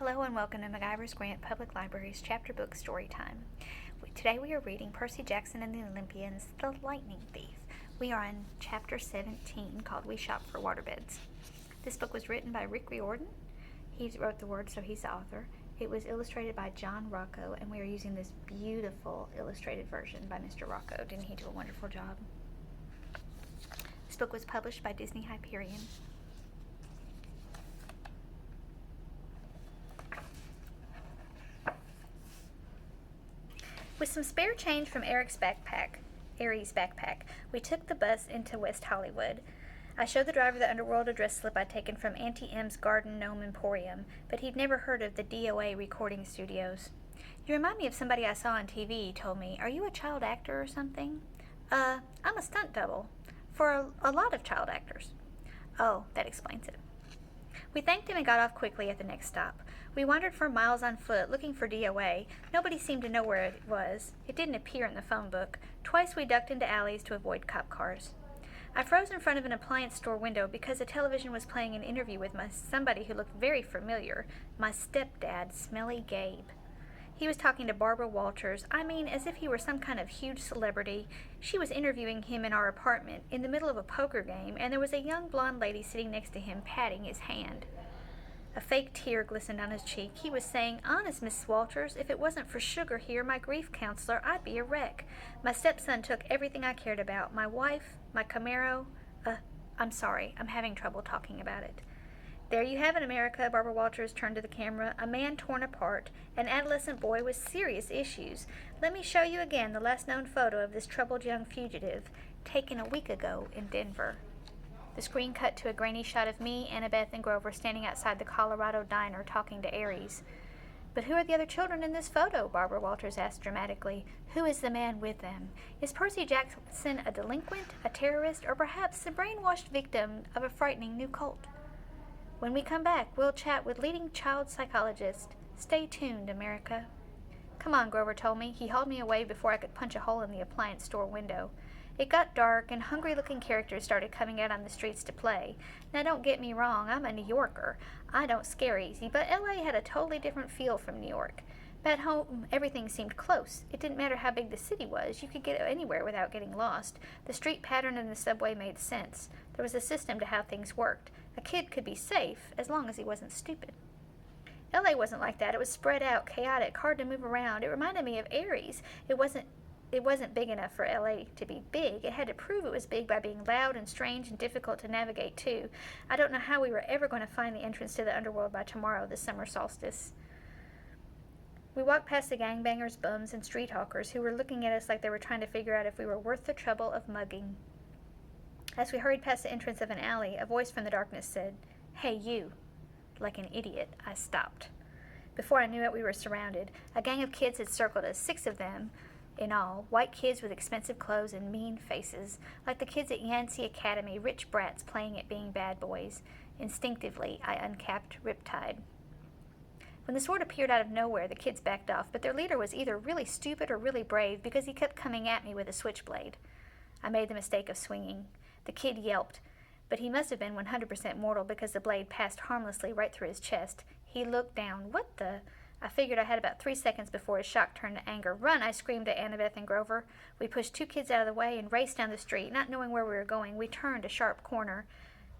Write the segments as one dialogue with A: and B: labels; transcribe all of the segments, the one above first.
A: Hello and welcome to McIver's Grant Public Library's Chapter Book Story Time. Today we are reading Percy Jackson and the Olympians, The Lightning Thief. We are on Chapter 17 called We Shop for Waterbeds. This book was written by Rick Riordan. He wrote the words, so he's the author. It was illustrated by John Rocco, and we are using this beautiful illustrated version by Mr. Rocco. Didn't he do a wonderful job? This book was published by Disney Hyperion. With some spare change from Aries' backpack, we took the bus into West Hollywood. I showed the driver the underworld address slip I'd taken from Auntie M's Garden Gnome Emporium, but he'd never heard of the DOA recording studios. You remind me of somebody I saw on TV, he told me. Are you a child actor or something? I'm a stunt double for a lot of child actors. Oh, that explains it. We thanked him and got off quickly at the next stop. We wandered for miles on foot, looking for DOA. Nobody seemed to know where it was. It didn't appear in the phone book. Twice we ducked into alleys to avoid cop cars. I froze in front of an appliance store window because the television was playing an interview with somebody who looked very familiar, my stepdad, Smelly Gabe. He was talking to Barbara Walters, as if he were some kind of huge celebrity. She was interviewing him in our apartment, in the middle of a poker game, and there was a young blonde lady sitting next to him, patting his hand. A fake tear glistened on his cheek. He was saying, "Honest, Miss Walters, if it wasn't for Sugar here, my grief counselor, I'd be a wreck. My stepson took everything I cared about. My wife, my Camaro. I'm sorry, I'm having trouble talking about it." There you have it, America, Barbara Walters turned to the camera. A man torn apart, an adolescent boy with serious issues. Let me show you again the last known photo of this troubled young fugitive, taken a week ago in Denver. The screen cut to a grainy shot of me, Annabeth, and Grover standing outside the Colorado diner talking to Aries. "But who are the other children in this photo?" Barbara Walters asked dramatically. "Who is the man with them? Is Percy Jackson a delinquent, a terrorist, or perhaps the brainwashed victim of a frightening new cult? When we come back, we'll chat with leading child psychologist. Stay tuned, America." "Come on," Grover told me. He hauled me away before I could punch a hole in the appliance store window. It got dark, and hungry-looking characters started coming out on the streets to play. Now, don't get me wrong, I'm a New Yorker. I don't scare easy, but L.A. had a totally different feel from New York. Back home, everything seemed close. It didn't matter how big the city was. You could get anywhere without getting lost. The street pattern and the subway made sense. There was a system to how things worked. A kid could be safe as long as he wasn't stupid. L.A. wasn't like that. It was spread out, chaotic, hard to move around. It reminded me of Aries. It wasn't big enough for L.A. to be big. It had to prove it was big by being loud and strange and difficult to navigate, too. I don't know how we were ever going to find the entrance to the underworld by tomorrow, the summer solstice. We walked past the gangbangers, bums, and street hawkers who were looking at us like they were trying to figure out if we were worth the trouble of mugging. As we hurried past the entrance of an alley, a voice from the darkness said, "Hey, you." Like an idiot, I stopped. Before I knew it, we were surrounded. A gang of kids had circled us, 6 of them in all, white kids with expensive clothes and mean faces, like the kids at Yancey Academy, rich brats playing at being bad boys. Instinctively, I uncapped Riptide. When the sword appeared out of nowhere, the kids backed off, but their leader was either really stupid or really brave because he kept coming at me with a switchblade. I made the mistake of swinging. The kid yelped, but he must have been 100% mortal because the blade passed harmlessly right through his chest. He looked down. What the? I figured I had about 3 seconds before his shock turned to anger. "Run!" I screamed at Annabeth and Grover. We pushed 2 kids out of the way and raced down the street. Not knowing where we were going, we turned a sharp corner.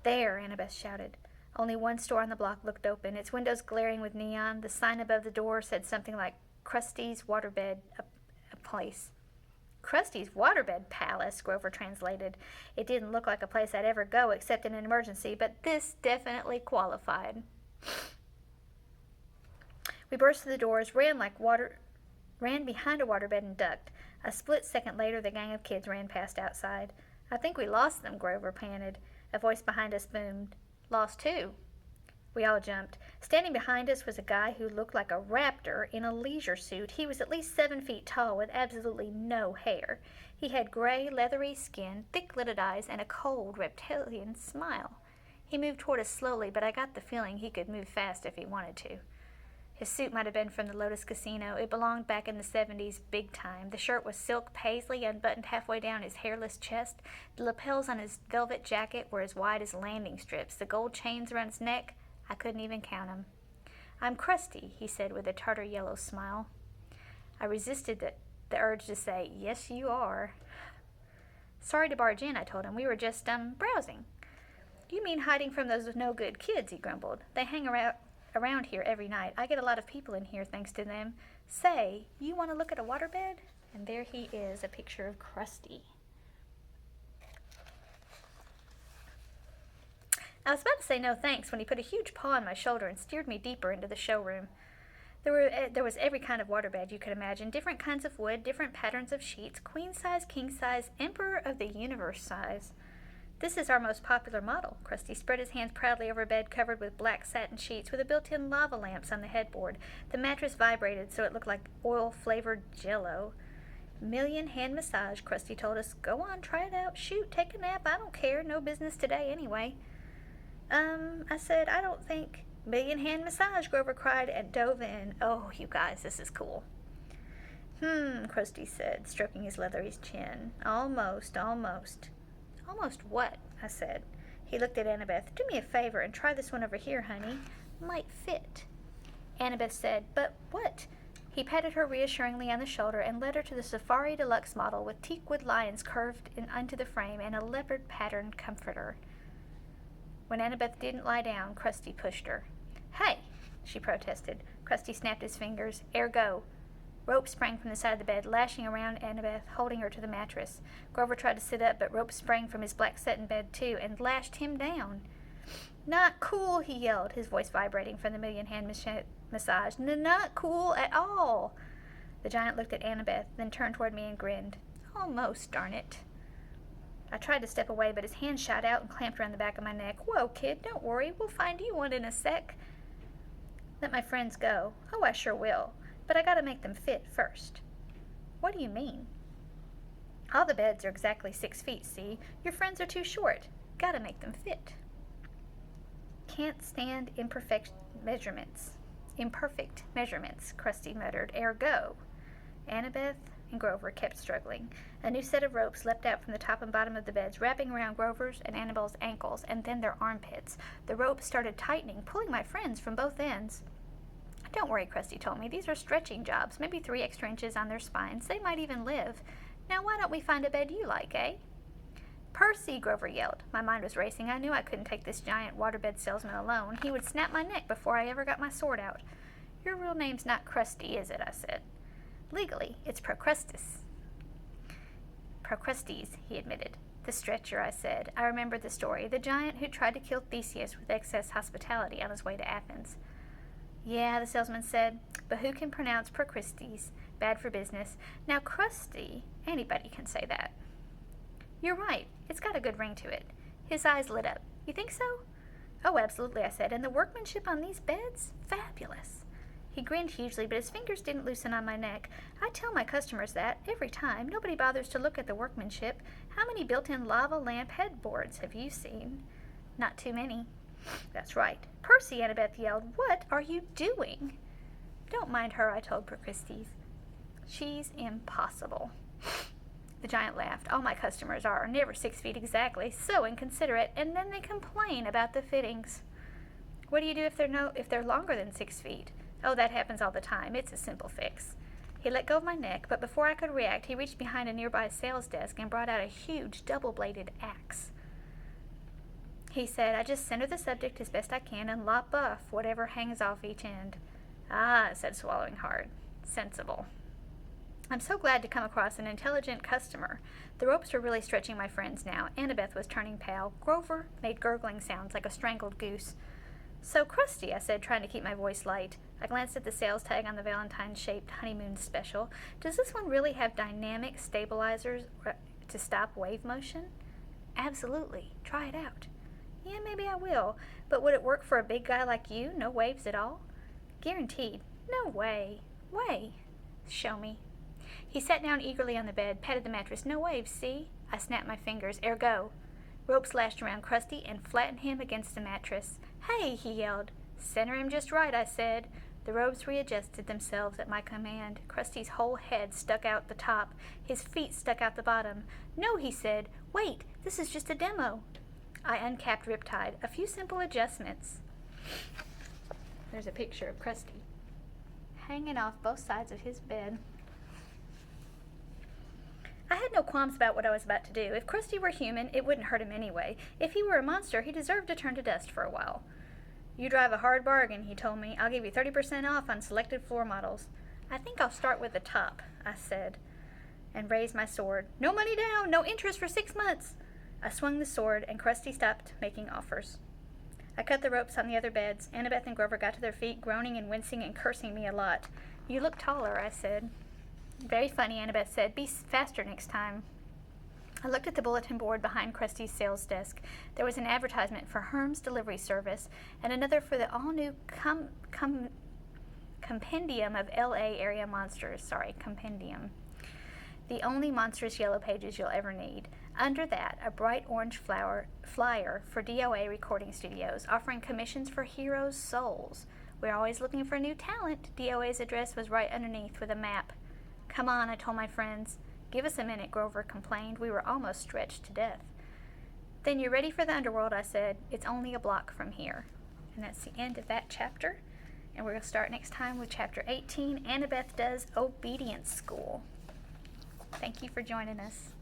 A: "There!" Annabeth shouted. Only one store on the block looked open, its windows glaring with neon. The sign above the door said something like Krusty's Waterbed, a place. "Krusty's Waterbed Palace," Grover translated. It didn't look like a place I'd ever go except in an emergency, but this definitely qualified. We burst through the doors, ran behind a waterbed and ducked. A split second later, the gang of kids ran past outside. "I think we lost them," Grover panted. A voice behind us boomed, "Lost who?" We all jumped. Standing behind us was a guy who looked like a raptor in a leisure suit. He was at least 7 feet tall with absolutely no hair. He had gray, leathery skin, thick-lidded eyes, and a cold, reptilian smile. He moved toward us slowly, but I got the feeling he could move fast if he wanted to. His suit might have been from the Lotus Casino. It belonged back in the 70s, big time. The shirt was silk paisley, unbuttoned halfway down his hairless chest. The lapels on his velvet jacket were as wide as landing strips. The gold chains around his neck, I couldn't even count them. I'm Krusty, he said with a tartar yellow smile. I resisted the urge to say, yes, you are. Sorry to barge in, I told him. We were just, browsing. You mean hiding from those no-good kids, he grumbled. They hang around here every night. I get a lot of people in here thanks to them. Say, you want to look at a waterbed? And there he is, a picture of Krusty. I was about to say no thanks when he put a huge paw on my shoulder and steered me deeper into the showroom. There was every kind of waterbed you could imagine, different kinds of wood, different patterns of sheets, queen size, king size, emperor of the universe size. This is our most popular model. Krusty spread his hands proudly over a bed covered with black satin sheets with a built-in lava lamps on the headboard. The mattress vibrated so it looked like oil-flavored Jell-O. Million hand massage, Krusty told us. Go on, try it out. Shoot, take a nap. I don't care. No business today anyway. I said, I don't think... Million hand massage, Grover cried and dove in. Oh, you guys, this is cool. Krusty said, stroking his leathery chin. Almost. Almost what? I said. He looked at Annabeth. Do me a favor and try this one over here, honey. Might fit. Annabeth said, but what? He patted her reassuringly on the shoulder and led her to the Safari Deluxe model with teakwood lions carved into the frame and a leopard-patterned comforter. When Annabeth didn't lie down, Krusty pushed her. Hey, she protested. Krusty snapped his fingers. Ergo. Rope sprang from the side of the bed, lashing around Annabeth, holding her to the mattress. Grover tried to sit up, but Rope sprang from his black satin bed, too, and lashed him down. Not cool, he yelled, his voice vibrating from the million-hand massage. Not cool at all. The giant looked at Annabeth, then turned toward me and grinned. Almost, darn it. I tried to step away, but his hand shot out and clamped around the back of my neck. Whoa, kid, don't worry. We'll find you one in a sec. Let my friends go. Oh, I sure will. But I gotta make them fit first. What do you mean? All the beds are exactly 6 feet, see? Your friends are too short. Gotta make them fit. Can't stand imperfect measurements, Krusty muttered. Ergo. Annabeth and Grover kept struggling. A new set of ropes leapt out from the top and bottom of the beds, wrapping around Grover's and Annabelle's ankles, and then their armpits. The ropes started tightening, pulling my friends from both ends. Don't worry, Krusty told me. These are stretching jobs, maybe 3 extra inches on their spines. They might even live. Now why don't we find a bed you like, eh? Percy, Grover yelled. My mind was racing. I knew I couldn't take this giant waterbed salesman alone. He would snap my neck before I ever got my sword out. Your real name's not Krusty, is it? I said. Legally, it's Procrustes, he admitted. The stretcher, I said. I remembered the story. The giant who tried to kill Theseus with excess hospitality on his way to Athens. Yeah, the salesman said, but who can pronounce Procrustes? Bad for business. Now, Krusty, anybody can say that. You're right. It's got a good ring to it. His eyes lit up. You think so? Oh, absolutely, I said. And the workmanship on these beds? Fabulous. He grinned hugely, but his fingers didn't loosen on my neck. I tell my customers that every time. Nobody bothers to look at the workmanship. How many built-in lava lamp headboards have you seen? Not too many. That's right. Percy, Annabeth yelled. What are you doing? Don't mind her, I told Procrustes. She's impossible. The giant laughed. All my customers are never 6 feet exactly, so inconsiderate, and then they complain about the fittings. What do you do if they're longer than 6 feet? Oh, that happens all the time. It's a simple fix. He let go of my neck, but before I could react, he reached behind a nearby sales desk and brought out a huge double-bladed axe. He said, I just center the subject as best I can and lop off whatever hangs off each end. Ah, I said, swallowing hard. Sensible. I'm so glad to come across an intelligent customer. The ropes were really stretching my friends now. Annabeth was turning pale. Grover made gurgling sounds like a strangled goose. So, Krusty, I said, trying to keep my voice light. I glanced at the sales tag on the Valentine-shaped honeymoon special. Does this one really have dynamic stabilizers to stop wave motion? Absolutely. Try it out. Yeah, maybe I will. But would it work for a big guy like you? No waves at all? Guaranteed. No way. Way. Show me. He sat down eagerly on the bed, patted the mattress. No waves, see? I snapped my fingers. Ergo. Ropes lashed around Krusty and flattened him against the mattress. Hey, he yelled. Center him just right, I said. The ropes readjusted themselves at my command. Krusty's whole head stuck out the top. His feet stuck out the bottom. No, he said. Wait, this is just a demo. I uncapped Riptide. A few simple adjustments. there's a picture of Krusty hanging off both sides of his bed. I had no qualms about what I was about to do. If Krusty were human, it wouldn't hurt him anyway. If he were a monster, he deserved to turn to dust for a while. You drive a hard bargain, he told me. I'll give you 30% off on selected floor models. I think I'll start with the top, I said, and raised my sword. No money down, no interest for 6 months. I swung the sword, and Krusty stopped making offers. I cut the ropes on the other beds. Annabeth and Grover got to their feet, groaning and wincing and cursing me a lot. You look taller, I said. Very funny, Annabeth said. Be faster next time. I looked at the bulletin board behind Krusty's sales desk. There was an advertisement for Herm's delivery service and another for the all-new compendium of L.A. area monsters. Compendium. The only monstrous yellow pages you'll ever need. Under that, a bright orange flyer for DOA recording studios, offering commissions for heroes' souls. We're always looking for new talent. DOA's address was right underneath with a map. Come on, I told my friends. Give us a minute, Grover complained. We were almost stretched to death. Then you're ready for the underworld, I said. It's only a block from here. And that's the end of that chapter. And we're going to start next time with chapter 18, Annabeth Does Obedience School. Thank you for joining us.